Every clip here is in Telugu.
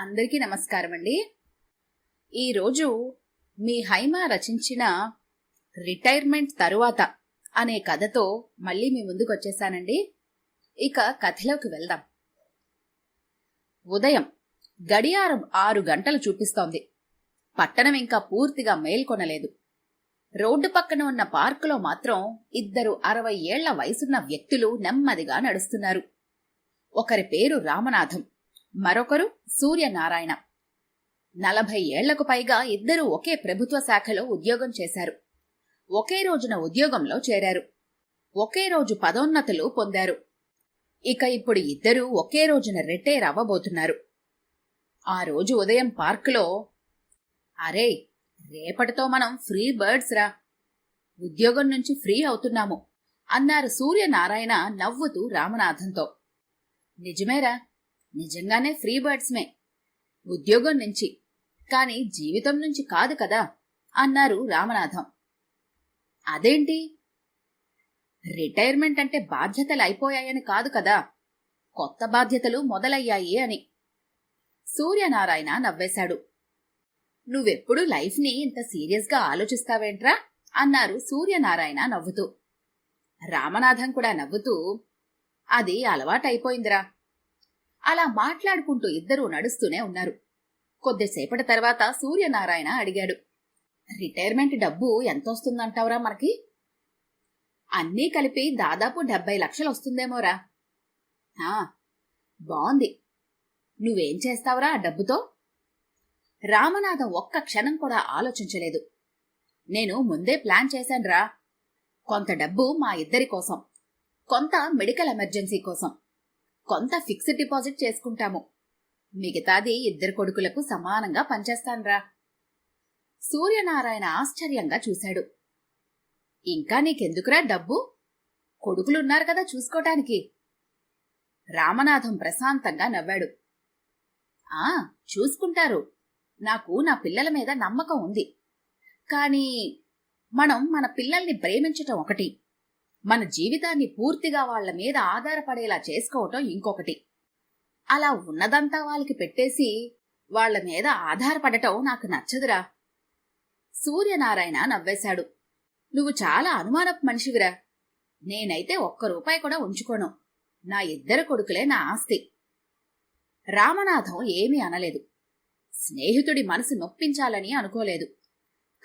అందరికీ నమస్కారం అండి. ఈరోజు మీ హైమా రచించిన రిటైర్మెంట్ తరువాత అనే కథతో మళ్ళీ మీ ముందుకు వచ్చేసానండి. ఇక కథలోకి వెళ్దాం. ఉదయం గడియారం 6 గంటలు చూపిస్తోంది. పట్టణం ఇంకా పూర్తిగా మేల్కొనలేదు. రోడ్డు పక్కన ఉన్న పార్కులో మాత్రం 2 60 ఏళ్ల వయసున్న వ్యక్తులు నెమ్మదిగా నడుస్తున్నారు. ఒకరి పేరు రామనాథం, మరొకరు సూర్యనారాయణ. 40 ఏళ్లకు పైగా ఇద్దరూ ఒకే ప్రభుత్వ శాఖలో ఉద్యోగం చేశారు. ఒకే రోజున ఉద్యోగంలో చేరారు. ఒకే రోజు పదోన్నతులు పొందారు. ఇక ఇప్పుడు ఇద్దరూ ఒకే రోజున రిటైర్ అవ్వబోతున్నారు. ఆ రోజు ఉదయం పార్కులో, అరే, రేపటితో మనం ఫ్రీ బర్డ్స్ రా, ఉద్యోగం నుంచి ఫ్రీ అవుతున్నాము అన్నారు సూర్యనారాయణ నవ్వుతూ రామనాథంతో. నిజమేరా, నిజంగానే ఫ్రీ బర్డ్స్మే, ఉద్యోగం నుంచి, కాని జీవితం నుంచి కాదు కదా అన్నారు రామనాథం. అదేంటి? రిటైర్మెంట్ అంటే బాధ్యతలు అయిపోయాయని కాదు కదా, కొత్త బాధ్యతలు మొదలయ్యాయి అని. సూర్యనారాయణ నవ్వేశాడు. నువ్వెప్పుడు లైఫ్ని ఇంత సీరియస్గా ఆలోచిస్తావేంట్రా అన్నారు సూర్యనారాయణ నవ్వుతూ. రామనాథం కూడా నవ్వుతూ, అది అలవాటైపోయిందిరా. అలా మాట్లాడుకుంటూ ఇద్దరూ నడుస్తూనే ఉన్నారు. కొద్దిసేపటి తర్వాత సూర్యనారాయణ అడిగాడు, రిటైర్మెంట్ డబ్బు ఎంతొస్తుందంటావురా మనకి? అన్నీ కలిపి దాదాపు 70 లక్షలు వస్తుందేమోరా. బాగుంది. నువ్వేం చేస్తావురా ఆ డబ్బుతో? రామనాథం ఒక్క క్షణం కూడా ఆలోచించలేదు. నేను ముందే ప్లాన్ చేశానురా. కొంత డబ్బు మా ఇద్దరి కోసం, కొంత మెడికల్ ఎమర్జెన్సీ కోసం, కొంత ఫిక్స్డ్ డిపాజిట్ చేసుకుంటాము. మిగతాది ఇద్దరు కొడుకులకు సమానంగా పనిచేస్తాన్రా. సూర్యనారాయణ ఆశ్చర్యంగా చూశాడు. ఇంకా నీకెందుకురా డబ్బు? కొడుకులున్నారు కదా చూసుకోటానికి. రామనాథం ప్రశాంతంగా నవ్వాడు. చూసుకుంటారు. నాకు నా పిల్లల మీద నమ్మకం ఉంది. కానీ మనం మన పిల్లల్ని ప్రేమించటం ఒకటి, మన జీవితాన్ని పూర్తిగా వాళ్ల మీద ఆధారపడేలా చేసుకోవటం ఇంకొకటి. అలా ఉన్నదంతా వాళ్ళకి పెట్టేసి వాళ్ల మీద ఆధారపడటం నాకు నచ్చదురా. సూర్యనారాయణ నవ్వేశాడు. నువ్వు చాలా అనుమానపు మనిషివిరా. నేనైతే ₹1 కూడా ఉంచుకోను. నా ఇద్దరు కొడుకులే నా ఆస్తి. రామనాథం ఏమీ అనలేదు. స్నేహితుడి మనసు నొప్పించాలని అనుకోలేదు.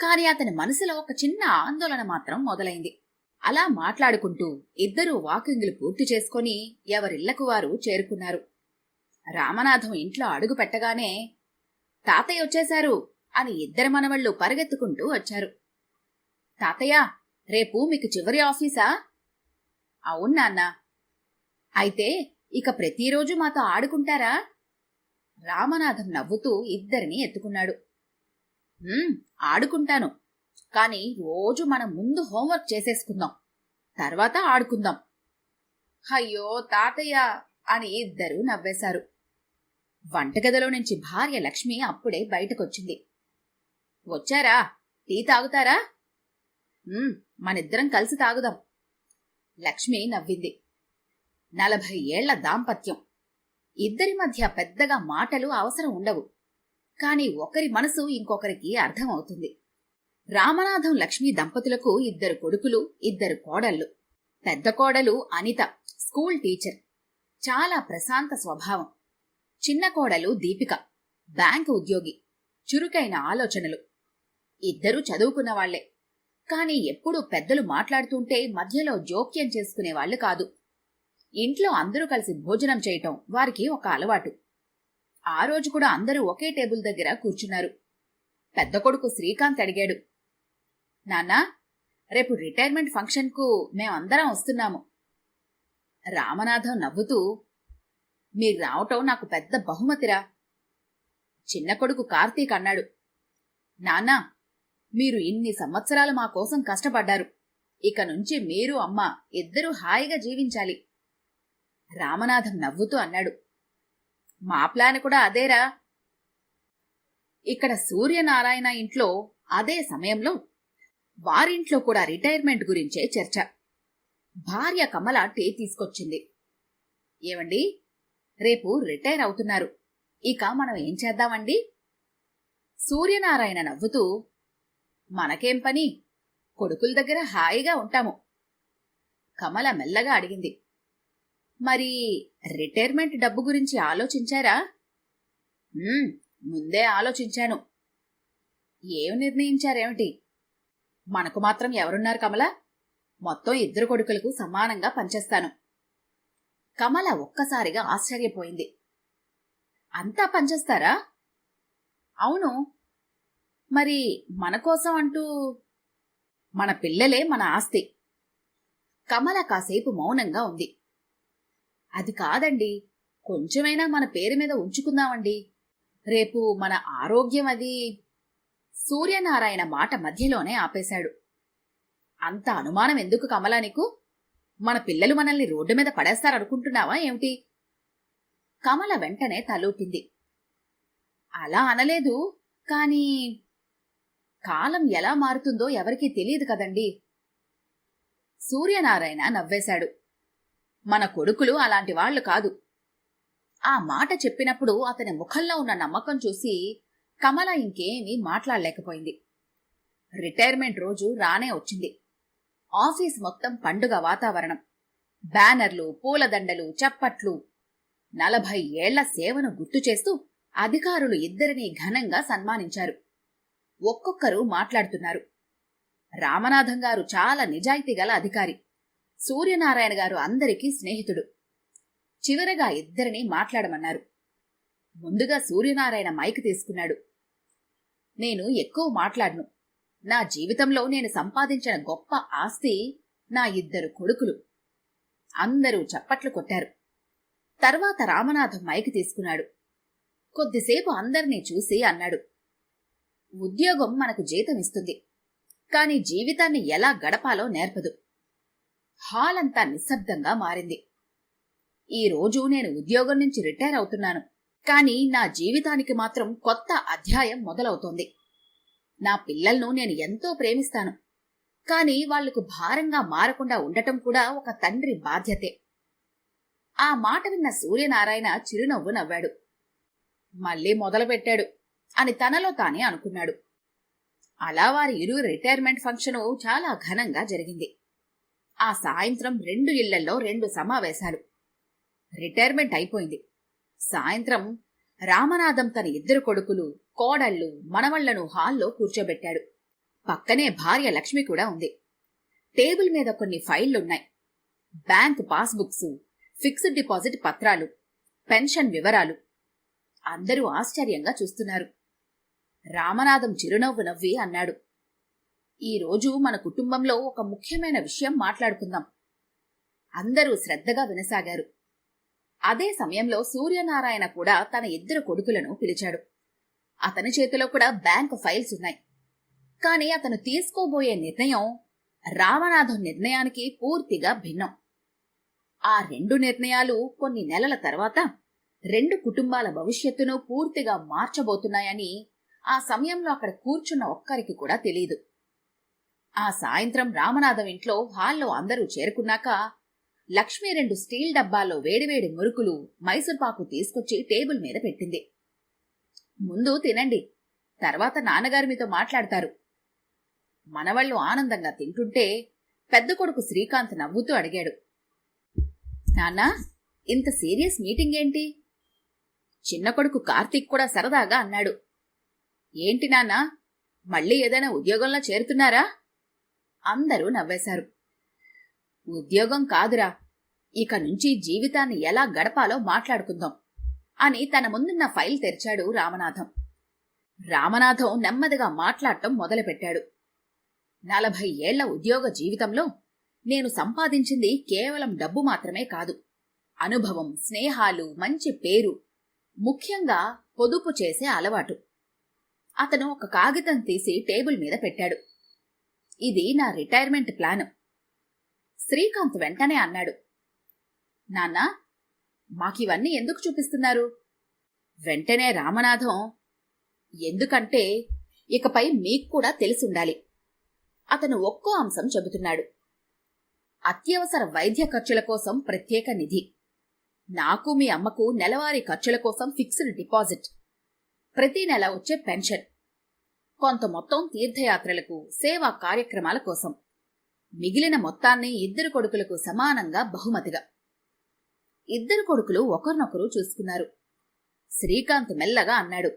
కాని అతని మనసులో ఒక చిన్న ఆందోళన మాత్రం మొదలైంది. అలా మాట్లాడుకుంటూ ఇద్దరూ వాకింగ్లు పూర్తి చేసుకుని ఎవరిళ్లకు వారు చేరుకున్నారు. రామనాథం ఇంట్లో అడుగు పెట్టగానే, తాతయ్య వచ్చేశారు అని ఇద్దరు మనవళ్లు పరిగెత్తుకుంటూ వచ్చారు. తాతయ్య, రేపు మీకు చివరి ఆఫీసా? అవును నాన్నా. అయితే ఇక ప్రతిరోజు మాతో ఆడుకుంటారా? రామనాథం నవ్వుతూ ఇద్దరిని ఎత్తుకున్నాడు. ఆడుకుంటాను, కాని రోజు మనం ముందు హోంవర్క్ చేసేసుకుందాం, తర్వాత ఆడుకుందాం. అయ్యో తాతయ్య అని ఇద్దరూ నవ్వేశారు. వంటగదిలో నుంచి భార్య లక్ష్మి అప్పుడే బయటకొచ్చింది. వచ్చారా? టీ తాగుతారా? మనిద్దరం కలిసి తాగుదాం. లక్ష్మి నవ్వింది. 40 ఏళ్ల దాంపత్యం. ఇద్దరి మధ్య పెద్దగా మాటలు అవసరం ఉండవు. కాని ఒకరి మనసు ఇంకొకరికి అర్థమవుతుంది. రామనాథం లక్ష్మి దంపతులకు 2 కొడుకులు, 2 కోడళ్లు. పెద్ద కోడలు అనిత, స్కూల్ టీచర్, చాలా ప్రశాంత స్వభావం. చిన్న కోడలు దీపిక, బ్యాంకు ఉద్యోగి, చురుకైన ఆలోచనలు. ఇద్దరూ చదువుకున్నవాళ్లే, కాని ఎప్పుడూ పెద్దలు మాట్లాడుతుంటే మధ్యలో జోక్యం చేసుకునేవాళ్లు కాదు. ఇంట్లో అందరూ కలిసి భోజనం చేయటం వారికి ఒక అలవాటు. ఆ రోజు కూడా అందరూ ఒకే టేబుల్ దగ్గర కూర్చున్నారు. పెద్ద కొడుకు శ్రీకాంత్ అడిగాడు, నాన్నా, రేపు రిటైర్మెంట్ ఫంక్షన్కు మేమందరం వస్తున్నాము. రామనాథం నవ్వుతూ, మీరు రావటం నాకు పెద్ద బహుమతిరా. చిన్న కొడుకు కార్తీక్ అన్నాడు, నాన్నా, మీరు ఇన్ని సంవత్సరాలు మా కోసం కష్టపడ్డారు. ఇక నుంచి మీరు అమ్మ ఇద్దరూ హాయిగా జీవించాలి. రామనాథం నవ్వుతూ అన్నాడు, మా ప్లాన్ కూడా అదేరా. ఇక్కడ సూర్యనారాయణ ఇంట్లో అదే సమయంలో వారింట్లో కూడా రిటైర్మెంట్ గురించే చర్చ. భార్య కమల టీ తీసుకొచ్చింది. ఏవండి, రేపు రిటైర్ అవుతున్నారు. ఇక మనం ఏం చేద్దామండి? సూర్యనారాయణ నవ్వుతూ, మనకేం పని, కొడుకుల దగ్గర హాయిగా ఉంటాము. కమల మెల్లగా అడిగింది, మరి రిటైర్మెంట్ డబ్బు గురించి ఆలోచించారా? ముందే ఆలోచించాను. ఏం నిర్ణయించారేమిటి? మనకు మాత్రం ఎవరున్నారు కమల? మొత్తం 2 కొడుకులకు సమానంగా పంచేస్తాను. కమల ఒక్కసారిగా ఆశ్చర్యపోయింది. అంతా పంచేస్తారా? అవును. మరి మన కోసం అంటూ? మన పిల్లలే మన ఆస్తి. కమల కాసేపు మౌనంగా ఉంది. అది కాదండి, కొంచెమైనా మన పేరు మీద ఉంచుకుందామండి. రేపు మన ఆరోగ్యం అది. సూర్యనారాయణ మాట మధ్యలోనే ఆపేశాడు. అంత అనుమానం ఎందుకు కమలా నీకు? మన పిల్లలు మనల్ని రోడ్డు మీద పడేస్తారనుకుంటున్నావా ఏమిటి? కమల వెంటనే తలూపింది. అలా అనలేదు, కానీ కాలం ఎలా మారుతుందో ఎవరికీ తెలియదు కదండి. సూర్యనారాయణ నవ్వేశాడు. మన కొడుకులు అలాంటి వాళ్లు కాదు. ఆ మాట చెప్పినప్పుడు అతని ముఖంలో ఉన్న నమ్మకం చూసి కమల ఇంకేమీ మాట్లాడలేకపోయింది. రిటైర్మెంట్ రోజు రానే వచ్చింది. ఆఫీస్ మొత్తం పండుగ వాతావరణం. బ్యానర్లు, పూలదండలు, చప్పట్లు. 40 ఏళ్ల సేవను గుర్తు చేస్తూ అధికారులు 2 ఘనంగా సన్మానించారు. ఒక్కొక్కరు మాట్లాడుతున్నారు. రామనాథం గారు చాలా నిజాయితీ గల అధికారి. సూర్యనారాయణ గారు అందరికీ స్నేహితుడు. చివరగా 2 మాట్లాడమన్నారు. ముందుగా సూర్యనారాయణ మైక్ తీసుకున్నాడు. నేను ఎక్కువ మాట్లాడను. నా జీవితంలో నేను సంపాదించిన గొప్ప ఆస్తి నా 2 కొడుకులు. అందరూ చప్పట్లు కొట్టారు. తర్వాత రామనాథం మైక్ తీసుకున్నాడు. కొద్దిసేపు అందర్నీ చూసి అన్నాడు, ఉద్యోగం మనకు జీతం ఇస్తుంది, కాని జీవితాన్ని ఎలా గడపాలో నేర్పదు. హాల్ అంతా నిశ్శబ్దంగా మారింది. ఈ రోజు నేను ఉద్యోగం నుంచి రిటైర్ అవుతున్నాను, కాని నా జీవితానికి మాత్రం కొత్త అధ్యాయం మొదలవుతోంది. నా పిల్లలను నేను ఎంతో ప్రేమిస్తాను, కాని వాళ్లకు భారంగా మారకుండా ఉండటం కూడా ఒక తండ్రి బాధ్యతే. ఆ మాట విన్న సూర్యనారాయణ చిరునవ్వు నవ్వాడు. మళ్లీ మొదలుపెట్టాడు అని తనలో తానే అనుకున్నాడు. అలా వారి ఇరువురి రిటైర్మెంట్ ఫంక్షను చాలా ఘనంగా జరిగింది. ఆ సాయంత్రం 2 ఇళ్లల్లో 2 సమావేశాలు. రిటైర్మెంట్ అయిపోయింది. సాయంత్రం రామనాథం తన 2 కొడుకులు, కోడళ్లు, మనవళ్లను హాల్లో కూర్చోబెట్టాడు. పక్కనే భార్య లక్ష్మి కూడా ఉంది. టేబుల్ మీద కొన్ని ఫైళ్లున్నాయి. బ్యాంక్ పాస్బుక్స్, ఫిక్స్డ్ డిపాజిట్ పత్రాలు, పెన్షన్ వివరాలు. అందరూ ఆశ్చర్యంగా చూస్తున్నారు. రామనాథం చిరునవ్వు నవ్వి అన్నాడు, ఈరోజు మన కుటుంబంలో ఒక ముఖ్యమైన విషయం మాట్లాడుకుందాం. అందరూ శ్రద్ధగా వినసాగారు. అదే సమయంలో సూర్యనారాయణ కూడా తన 2 కొడుకులను పిలిచాడు. అతని చేతిలో కూడా బ్యాంకు ఫైల్స్ ఉన్నాయి. కాని అతను తీసుకోబోయే నిర్ణయం రామనాథం నిర్ణయానికి పూర్తిగా భిన్నం. ఆ 2 నిర్ణయాలు కొన్ని నెలల తర్వాత 2 కుటుంబాల భవిష్యత్తును పూర్తిగా మార్చబోతున్నాయని ఆ సమయంలో అక్కడ కూర్చున్న ఒక్కరికి కూడా తెలీదు. ఆ సాయంత్రం రామనాథం ఇంట్లో హాల్లో అందరూ చేరుకున్నాక లక్ష్మి 2 స్టీల్ డబ్బాల్లో వేడివేడి మురుకులు, మైసూర్పాకు తీసుకొచ్చి టేబుల్ మీద పెట్టింది. ముందు తినండి, తర్వాత నాన్నగారు మీతో మాట్లాడతారు. మనవళ్లు ఆనందంగా తింటుంటే పెద్ద కొడుకు శ్రీకాంత్ నవ్వుతూ అడిగాడు, నాన్నా, ఇంత సీరియస్ మీటింగ్ ఏంటి? చిన్న కొడుకు కార్తీక్ కూడా సరదాగా అన్నాడు, ఏంటి నాన్నా, మళ్ళీ ఏదైనా ఉద్యోగంలో చేరుతున్నారా? అందరూ నవ్వేశారు. ఉద్యోగం కాదురా, ఇక నుంచి జీవితాన్ని ఎలా గడపాలో మాట్లాడుకుందాం అని తన ముందున్న ఫైల్ తెరిచాడు రామనాథం. రామనాథం నెమ్మదిగా మాట్లాడటం మొదలుపెట్టాడు. 40 ఏళ్ల ఉద్యోగ జీవితంలో నేను సంపాదించింది కేవలం డబ్బు మాత్రమే కాదు, అనుభవం, స్నేహాలు, మంచి పేరు, ముఖ్యంగా పొదుపు చేసే అలవాటు. అతను ఒక కాగితం తీసి టేబుల్ మీద పెట్టాడు. ఇది నా రిటైర్మెంట్ ప్లాన్. శ్రీకాంత్ వెంటనే అన్నాడు, నాన్నా, మాకివన్నీ ఎందుకు చూపిస్తున్నారు? వెంటనే రామనాథం, ఎందుకంటే ఇకపై మీకు కూడా తెలిసుండాలి. అతను ఒక్కో అంశం చెబుతున్నాడు. అత్యవసర వైద్య ఖర్చుల కోసం ప్రత్యేక నిధి, నాకు మీ అమ్మకు నెలవారీ ఖర్చుల కోసం ఫిక్స్డ్ డిపాజిట్, ప్రతి నెల వచ్చే పెన్షన్, కొంత మొత్తం తీర్థయాత్రలకు, సేవా కార్యక్రమాల కోసం, మిగిలిన మొత్తాన్ని ఇద్దరు కొడుకులకు సమానంగా బహుమతిగా. ఇద్దరు కొడుకులు ఒకరినొకరు చూసుకున్నారు. శ్రీకాంత్ మెల్లగా అన్నాడు,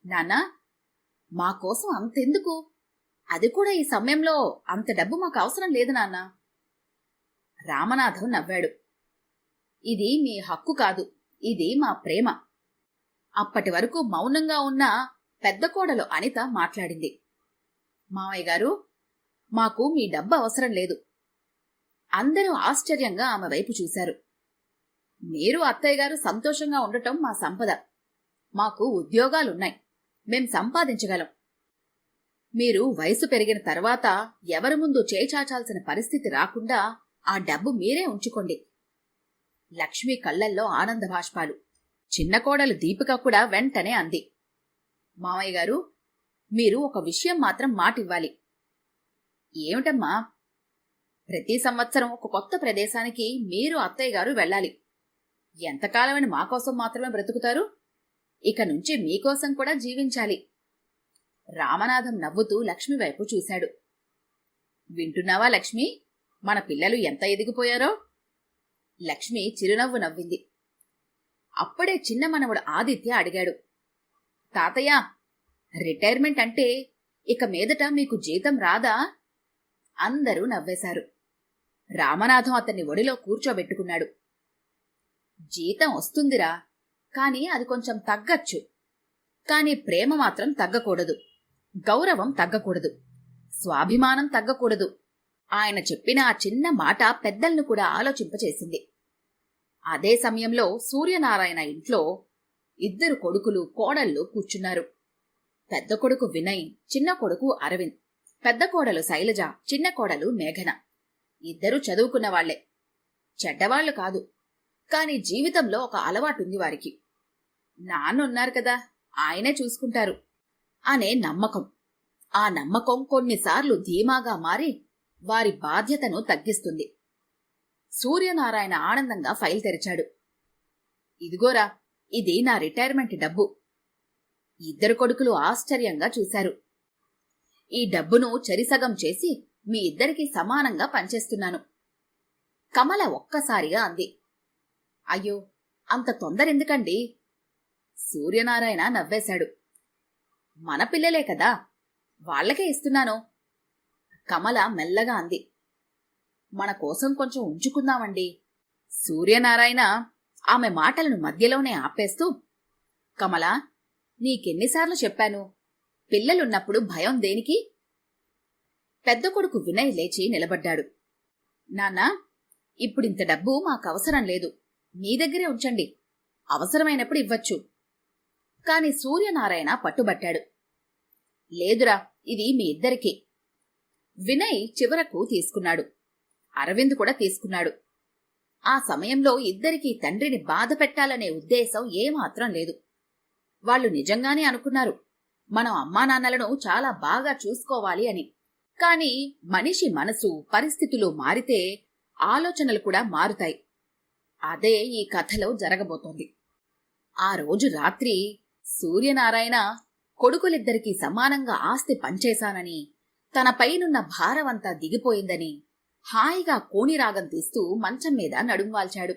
నాన్నా, మాకోసం అంతెందుకు? అది కూడా ఈ సమయంలో అంత డబ్బు మాకు అవసరం లేదు నాన్నా. రామనాథం నవ్వాడు. ఇది మీ హక్కు కాదు, ఇది మా ప్రేమ. అప్పటి వరకు మౌనంగా ఉన్న పెద్ద కోడలు అనిత మాట్లాడింది. మావయ్య గారు, మాకు మీ డబ్బు అవసరం లేదు. అందరూ ఆశ్చర్యంగా ఆమె వైపు చూశారు. మీరు అత్తయ్య గారు సంతోషంగా ఉండటం మా సంపద. మాకు ఉద్యోగాలున్నాయి, మేం సంపాదించగలం. మీరు వయసు పెరిగిన తర్వాత ఎవరి ముందు చేచాచాల్సిన పరిస్థితి రాకుండా ఆ డబ్బు మీరే ఉంచుకోండి. లక్ష్మి కళ్లల్లో ఆనంద భాష్పాలు. చిన్న కోడలు దీపిక కూడా వెంటనే అంది, మామయ్య గారు, మీరు ఒక విషయం మాత్రం మాటివ్వాలి. ఏమిటమ్మా? ప్రతి సంవత్సరం ఒక కొత్త ప్రదేశానికి మీరు అత్తయ్య గారు వెళ్ళాలి. ఎంతకాలమని మాకోసం మాత్రమే బ్రతుకుతారు? ఇక నుంచి మీకోసం కూడా జీవించాలి. రామనాథం నవ్వుతూ లక్ష్మి వైపు చూశాడు. వింటున్నావా లక్ష్మి, మన పిల్లలు ఎంత ఎదిగిపోయారో? లక్ష్మి చిరునవ్వు నవ్వింది. అప్పుడే చిన్న మనవడు ఆదిత్య అడిగాడు, తాతయ్య, రిటైర్మెంట్ అంటే ఇక మీదట మీకు జీతం రాదా? అందరూ నవ్వేశారు. రామనాథం అతన్ని ఒడిలో కూర్చోబెట్టుకున్నాడు. జీతం వస్తుందిరా, కాని అది కొంచెం తగ్గచ్చు. కాని ప్రేమ మాత్రం తగ్గకూడదు, గౌరవం తగ్గకూడదు, స్వాభిమానం తగ్గకూడదు. ఆయన చెప్పిన ఆ చిన్న మాట పెద్దలను కూడా ఆలోచింపచేసింది. అదే సమయంలో సూర్యనారాయణ ఇంట్లో ఇద్దరు కొడుకులు, కోడళ్ళు కూర్చున్నారు. పెద్ద కొడుకు వినయ్, చిన్న కొడుకు అరవింద్. పెద్ద కోడలు శైలజ, చిన్న కోడలు మేఘన. ఇద్దరూ చదువుకున్నవాళ్లే, చెడ్డవాళ్లు కాదు. కాని జీవితంలో ఒక అలవాటుంది వారికి. నాన్నున్నారు కదా, ఆయనే చూసుకుంటారు అనే నమ్మకం. ఆ నమ్మకం కొన్నిసార్లు ధీమాగా మారి వారి బాధ్యతను తగ్గిస్తుంది. సూర్యనారాయణ ఆనందంగా ఫైల్ తెరిచాడు. ఇదిగోరా, ఇది నా రిటైర్మెంట్ డబ్బు. ఇద్దరు కొడుకులు ఆశ్చర్యంగా చూశారు. ఈ డబ్బును చెరిసగం చేసి మీ ఇద్దరికీ సమానంగా పంచేస్తున్నాను. కమల ఒక్కసారిగా అంది. అయ్యో, అంత తొందరెందుకండి? సూర్యనారాయణ నవ్వేశాడు. మన పిల్లలే కదా, వాళ్లకే ఇస్తున్నాను. కమల మెల్లగా అంది. మన కోసం కొంచెం ఉంచుకుందామండి. సూర్యనారాయణ ఆమె మాటలను మధ్యలోనే ఆపేస్తూ, కమల, నీకెన్నిసార్లు చెప్పాను, పిల్లలున్నప్పుడు భయం దేనికి? పెద్ద కొడుకు వినయ్ లేచి నిలబడ్డాడు. నాన్నా, ఇప్పుడింత డబ్బు మాకవసరం లేదు, మీ దగ్గరే ఉంచండి, అవసరమైనప్పుడు ఇవ్వచ్చు. కాని సూర్యనారాయణ పట్టుబట్టాడు. లేదురా, ఇది మీ ఇద్దరికీ. వినయ్ చివరకు తీసుకున్నాడు. అరవింద్ కూడా తీసుకున్నాడు. ఆ సమయంలో ఇద్దరికీ తండ్రిని బాధ పెట్టాలనే ఉద్దేశం ఏమాత్రం లేదు. వాళ్లు నిజంగానే అనుకున్నారు, మనం అమ్మానాన్నలను చాలా బాగా చూసుకోవాలి అని. కాని మనిషి మనసు, పరిస్థితులు మారితే ఆలోచనలు కూడా మారుతాయి. అదే ఈ కథలో జరగబోతోంది. ఆ రోజు రాత్రి సూర్యనారాయణ కొడుకులిద్దరికీ సమానంగా ఆస్తి పంచేశానని, తన పైనున్న భారమంతా దిగిపోయిందని హాయిగా కోణిరాగం తీస్తూ మంచం మీద నడుంవాల్చాడు.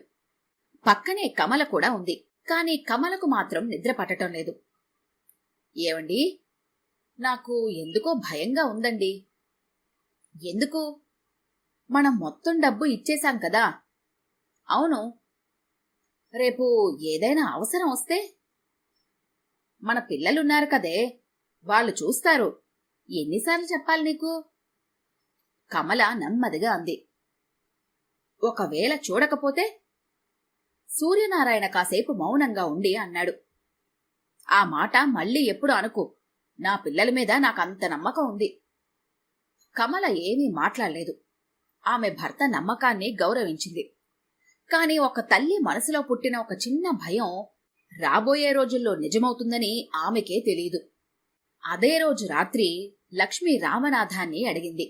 పక్కనే కమల కూడా ఉంది. కాని కమలకు మాత్రం నిద్ర పట్టటం లేదు. ఏవండి, నాకు ఎందుకో భయంగా ఉందండి. ఎందుకు? మనం మొత్తం డబ్బు ఇచ్చేశాం కదా. అవును, రేపు ఏదైనా అవసరం వస్తే? మన పిల్లలున్నారు కదే, వాళ్ళు చూస్తారు. ఎన్నిసార్లు చెప్పాలి నీకు? కమల నెమ్మదిగా అంది. ఒకవేళ చూడకపోతే? సూర్యనారాయణ కాసేపు మౌనంగా ఉండి అన్నాడు. ఆ మాట మళ్ళీ ఎప్పుడు అనుకో, నా పిల్లల మీద నాకంత నమ్మకం ఉంది. కమల ఏమీ మాట్లాడలేదు. ఆమె భర్త నమ్మకాన్ని గౌరవించింది. కాని ఒక తల్లి మనసులో పుట్టిన ఒక చిన్న భయం రాబోయే రోజుల్లో నిజమవుతుందని ఆమెకే తెలీదు. అదే రోజు రాత్రి లక్ష్మి రామనాథాన్ని అడిగింది.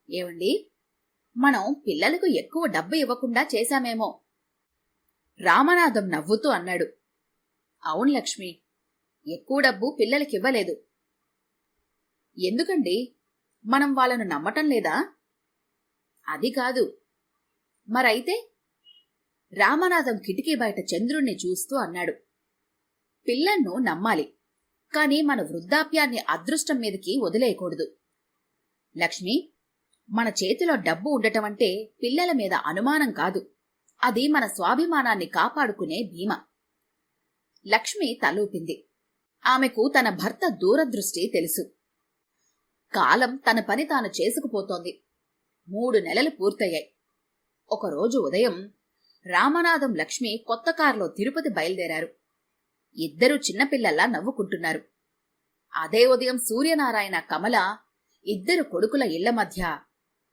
ఏవండి, మనం పిల్లలకు ఎక్కువ డబ్బు ఇవ్వకుండా చేశామేమో. రామనాథం నవ్వుతూ అన్నాడు. అవును లక్ష్మి, ఎక్కువ డబ్బు పిల్లలకివ్వలేదు. ఎందుకండి? మనం వాళ్ళను నమ్మటం లేదా? అది కాదు. మరైతే? రామనాథం కిటికీ బయట చంద్రుణ్ణి చూస్తూ అన్నాడు. పిల్లలను నమ్మాలి, కాని మన వృద్ధాప్యాన్ని అదృష్టం మీదకి వదిలేయకూడదు. లక్ష్మి, మన చేతిలో డబ్బు ఉండటమంటే పిల్లల మీద అనుమానం కాదు, అది మన స్వాభిమానాన్ని కాపాడుకునే భీమా. లక్ష్మి తలూపింది. ఆమెకు తన భర్త దూరదృష్టి తెలుసు. కాలం తన పని తాను చేసుకుపోతోంది. 3 నెలలు పూర్తయ్యాయి. ఒకరోజు ఉదయం రామనాథం, లక్ష్మి కొత్త కారులో తిరుపతి బయలుదేరారు. ఇద్దరూ చిన్నపిల్లల్లా నవ్వుకుంటున్నారు. అదే ఉదయం సూర్యనారాయణ, కమల ఇద్దరు కొడుకుల ఇళ్ల మధ్య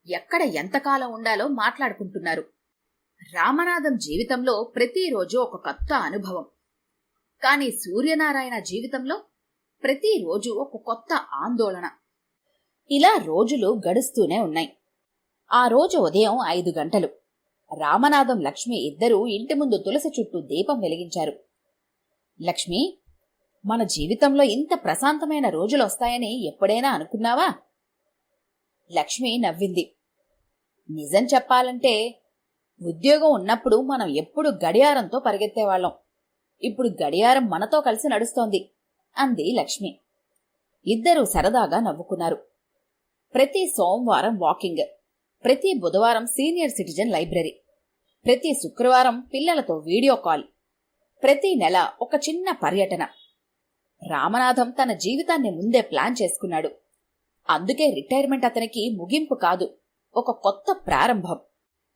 ఎక్కడ ఎంతకాలం ఉండాలో మాట్లాడుకుంటున్నారు. రామనాథం జీవితంలో ప్రతిరోజు ఒక కొత్త అనుభవం. కాని సూర్యనారాయణ జీవితంలో ప్రతిరోజు ఒక కొత్త ఆందోళన. ఇలా రోజులు గడుస్తూనే ఉన్నాయి. ఆ రోజు ఉదయం 5 గంటలు. రామనాథం, లక్ష్మి ఇద్దరూ ఇంటి ముందు తులసి చుట్టూ దీపం వెలిగించారు. లక్ష్మి, మన జీవితంలో ఇంత ప్రశాంతమైన రోజులొస్తాయని ఎప్పుడైనా అనుకున్నావా? లక్ష్మి నవ్వింది. నిజం చెప్పాలంటే ఉద్యోగం ఉన్నప్పుడు మనం ఎప్పుడు గడియారంతో పరిగెత్తేవాళ్లం. ఇప్పుడు గడియారం మనతో కలిసి నడుస్తోంది అంది లక్ష్మి. ఇద్దరూ సరదాగా నవ్వుకున్నారు. ప్రతి సోమవారం వాకింగ్, ప్రతి బుధవారం సీనియర్ సిటిజన్ లైబ్రరీ, ప్రతి శుక్రవారం పిల్లలతో వీడియో కాల్, ప్రతి నెల ఒక చిన్న పర్యటన. రామనాథం తన జీవితాన్ని ముందే ప్లాన్ చేసుకున్నాడు. అందుకే రిటైర్మెంట్ అతనికి ముగింపు కాదు, ఒక కొత్త ప్రారంభం.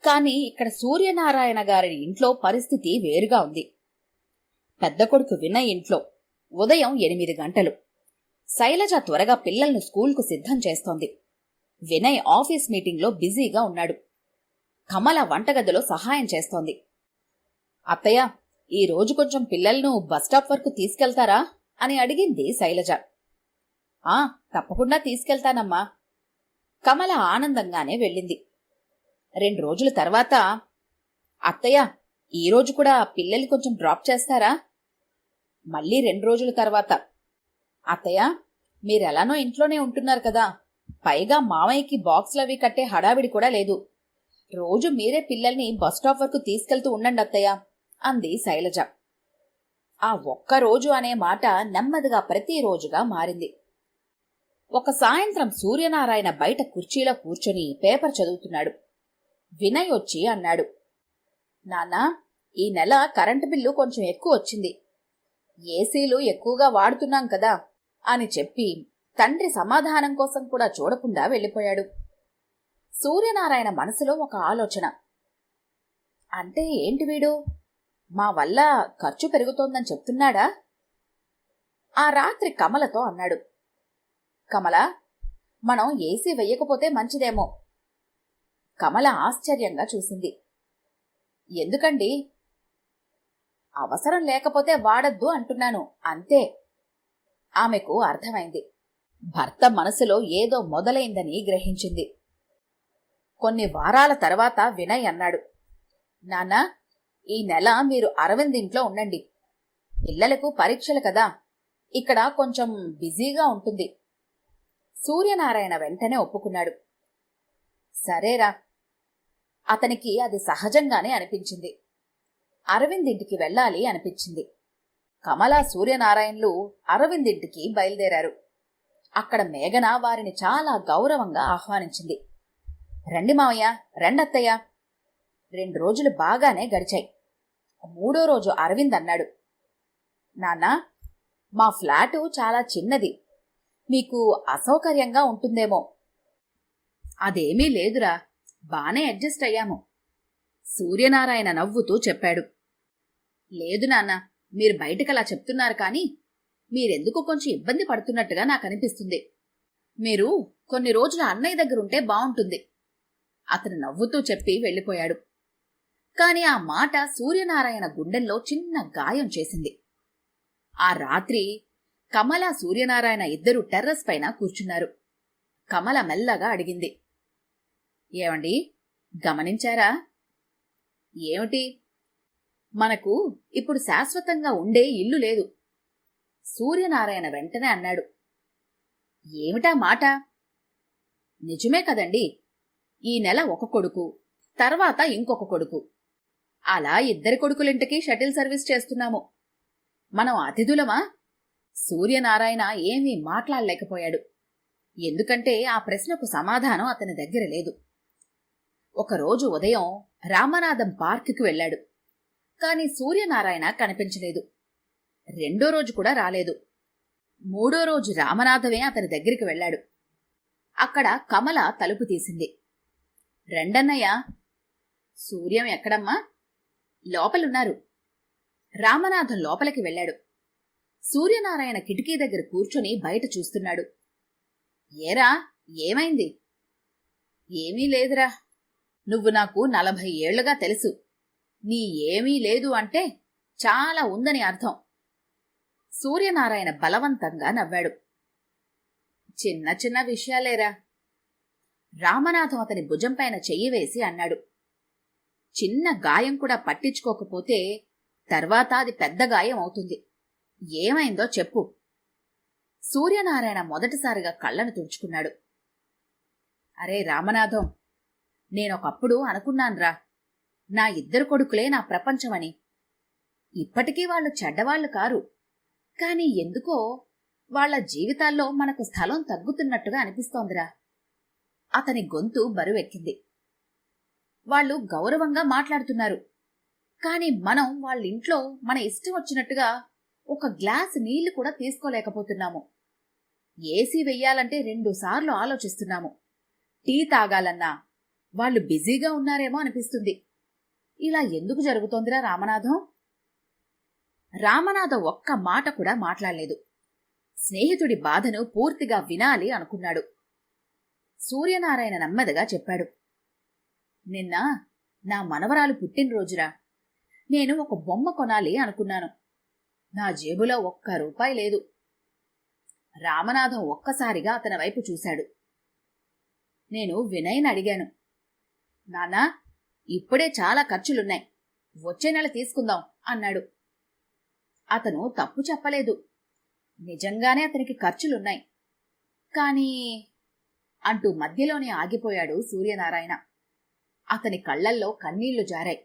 కాని ఇక్కడ సూర్యనారాయణ గారి ఇంట్లో పరిస్థితి వేరుగా ఉంది. పెద్ద కొడుకు వినయ్ ఇంట్లో ఉదయం 8 గంటలు. శైలజ త్వరగా పిల్లల్ని స్కూల్కు సిద్ధం చేస్తోంది. వినయ్ ఆఫీస్ మీటింగ్లో బిజీగా ఉన్నాడు. కమల వంటగదిలో సహాయం చేస్తోంది. అత్తయ్య, ఈ రోజు కొంచెం పిల్లలను బస్టాప్ వరకు తీసుకెళ్తారా అని అడిగింది శైలజ. తప్పకుండా తీసుకెళ్తానమ్మా. కమల ఆనందంగానే వెళ్ళింది. 2 రోజుల తర్వాత, అత్తయ్య, ఈరోజు కూడా పిల్లల్ని కొంచెం డ్రాప్ చేస్తారా? మళ్ళీ 2 రోజుల తర్వాత, అత్తయ్య, మీరెలానో ఇంట్లోనే ఉంటున్నారు కదా, పైగా మామయ్యకి బాక్సులవి కట్టే హడావిడి కూడా లేదు. రోజు మీరే పిల్లల్ని బస్టాప్ వరకు తీసుకెళ్తూ ఉండండి అత్తయ్య అంది శైలజ. ఆ ఒక్కరోజు అనే మాట నెమ్మదిగా ప్రతిరోజుగా మారింది. ఒక సాయంత్రం సూర్యనారాయణ బయట కుర్చీలో కూర్చొని పేపర్ చదువుతున్నాడు. వినయ్ వచ్చి అన్నాడు, నాన్నా, ఈ నెల కరెంటు బిల్లు కొంచెం ఎక్కువ వచ్చింది. ఏసీలు ఎక్కువగా వాడుతున్నాం కదా అని చెప్పి తండ్రి సమాధానం కోసం కూడా చూడకుండా వెళ్ళిపోయాడు. సూర్యనారాయణ మనసులో ఒక ఆలోచన. అంటే ఏంటి వీడు, మా వల్ల ఖర్చు పెరుగుతోందని చెప్తున్నాడా? ఆ రాత్రి కమలతో అన్నాడు, కమల, మనం ఏసీ వెయ్యకపోతే మంచిదేమో. కమల ఆశ్చర్యంగా చూసింది. ఎందుకండి? అవసరం లేకపోతే వాడద్దు అంటున్నాను, అంతే. ఆమెకు అర్థమైంది. భర్త మనసులో ఏదో మొదలైందని గ్రహించింది. కొన్ని వారాల తర్వాత వినయ్ అన్నాడు, నాన్నా, ఈ నెల మీరు అరవింద్ ఇంట్లో ఉండండి. పిల్లలకు పరీక్షలు కదా, ఇక్కడ కొంచెం బిజీగా ఉంటుంది. సూర్యనారాయణ వెంటనే ఒప్పుకున్నాడు. సరేరా. అతనికి అది సహజంగానే అనిపించింది. అరవింద్ ఇంటికి వెళ్ళాలి అనిపించింది. కమల, సూర్యనారాయణలు అరవింద్ ఇంటికి బయలుదేరారు. అక్కడ మేఘన వారిని చాలా గౌరవంగా ఆహ్వానించింది. రండి మావయ్య, రెండత్తయ్య. 2 రోజులు బాగానే గడిచాయి. 3వ రోజు అరవింద్ అన్నాడు, నాన్నా, మా ఫ్లాటు చాలా చిన్నది, మీకు అసౌకర్యంగా ఉంటుందేమో. అదేమీ లేదురా, బానే అడ్జస్ట్ అయ్యాము. సూర్యనారాయణ నవ్వుతూ చెప్పాడు. లేదు నాన్న, మీరు బయటకలా చెప్తున్నారు కానీ మీరెందుకు కొంచెం ఇబ్బంది పడుతున్నట్టుగా నాకు అనిపిస్తుంది. మీరు కొన్ని రోజులు అన్నయ్య దగ్గరుంటే బావుంటుంది. అతను నవ్వుతూ చెప్పి వెళ్ళిపోయాడు. కాని ఆ మాట సూర్యనారాయణ గుండెల్లో చిన్న గాయం చేసింది. ఆ రాత్రి కమల, సూర్యనారాయణ ఇద్దరూ టెర్రస్ పైన కూర్చున్నారు. కమల మెల్లగా అడిగింది, ఏమండి, గమనించారా? ఏమిటి? మనకు ఇప్పుడు శాశ్వతంగా ఉండే ఇల్లు లేదు. సూర్యనారాయణ వెంటనే అన్నాడు. ఏమిటా మాట? నిజమే కదండి. ఈ నెల ఒక కొడుకు, తర్వాత ఇంకొక కొడుకు, అలా 2 కొడుకులింటికి షటిల్ సర్వీస్ చేస్తున్నాము. మనం అతిథులమా? సూర్యనారాయణ ఏమీ మాట్లాడలేకపోయాడు. ఎందుకంటే ఆ ప్రశ్నకు సమాధానం అతని దగ్గర లేదు. ఒకరోజు ఉదయం రామనాథం పార్కుకి వెళ్లాడు. కాని సూర్యనారాయణ కనిపించలేదు. 2వ రోజు కూడా రాలేదు. 3వ రోజు రామనాథమే అతని దగ్గరికి వెళ్లాడు. అక్కడ కమల తలుపు తీసింది. రెండన్నయ్య. సూర్యం ఎక్కడమ్మా? లోపలున్నారు. రామనాథం లోపలికి వెళ్లాడు. సూర్యనారాయణ కిటికీ దగ్గర కూర్చొని బయట చూస్తున్నాడు. ఏరా, ఏమైంది? ఏమీ లేదురా. నువ్వు నాకు 40 ఏళ్లుగా తెలుసు. నీ ఏమీ లేదు అంటే చాలా ఉందని అర్థం. సూర్యనారాయణ బలవంతంగా నవ్వాడు. చిన్న చిన్న విషయాలేరా. రామనాథం అతని భుజంపైన చెయ్యి వేసి అన్నాడు. చిన్న గాయం కూడా పట్టించుకోకపోతే తర్వాత అది పెద్ద గాయం అవుతుంది. ఏమైందో చెప్పు. సూర్యనారాయణ మొదటిసారిగా కళ్ళను తుడుచుకున్నాడు. అరే రామనాథం, నేనొకప్పుడు అనుకున్నాన్రా, నా 2 కొడుకులే నా ప్రపంచమని. ఇప్పటికీ వాళ్ళు చెడ్డవాళ్లు కారు. కాని ఎందుకో వాళ్ల జీవితాల్లో మనకు స్థలం తగ్గుతున్నట్టుగా అనిపిస్తోందిరా. అతని గొంతు బరువెక్కింది. వాళ్ళు గౌరవంగా మాట్లాడుతున్నారు. కాని మనం వాళ్ళింట్లో మన ఇష్టం వచ్చినట్టుగా ఒక గ్లాసు నీళ్లు కూడా తీసుకోలేకపోతున్నాము. ఏసీ వెయ్యాలంటే 2 సార్లు ఆలోచిస్తున్నాము. టీ తాగాలన్నా వాళ్ళు బిజీగా ఉన్నారేమో అనిపిస్తుంది. ఇలా ఎందుకు జరుగుతోందిరా రామనాథం? రామనాథం ఒక్క మాట కూడా మాట్లాడలేదు. స్నేహితుడి బాధను పూర్తిగా వినాలి అనుకున్నాడు. సూర్యనారాయణ నెమ్మదిగా చెప్పాడు. నిన్న నా మనవరాలు పుట్టినరోజురా. నేను ఒక బొమ్మ కొనాలి అనుకున్నాను. నా జేబులో ₹1 లేదు. రామనాథం ఒక్కసారిగా అతని వైపు చూశాడు. నేను వినయ్ని అడిగాను. నాన్నా, ఇప్పుడే చాలా ఖర్చులున్నాయి, వచ్చే నెల తీసుకుందాం అన్నాడు. అతను తప్పు చెప్పలేదు. నిజంగానే అతనికి ఖర్చులున్నాయి. కానీ అంటూ మధ్యలోనే ఆగిపోయాడు సూర్యనారాయణ. అతని కళ్లల్లో కన్నీళ్లు జారాయి.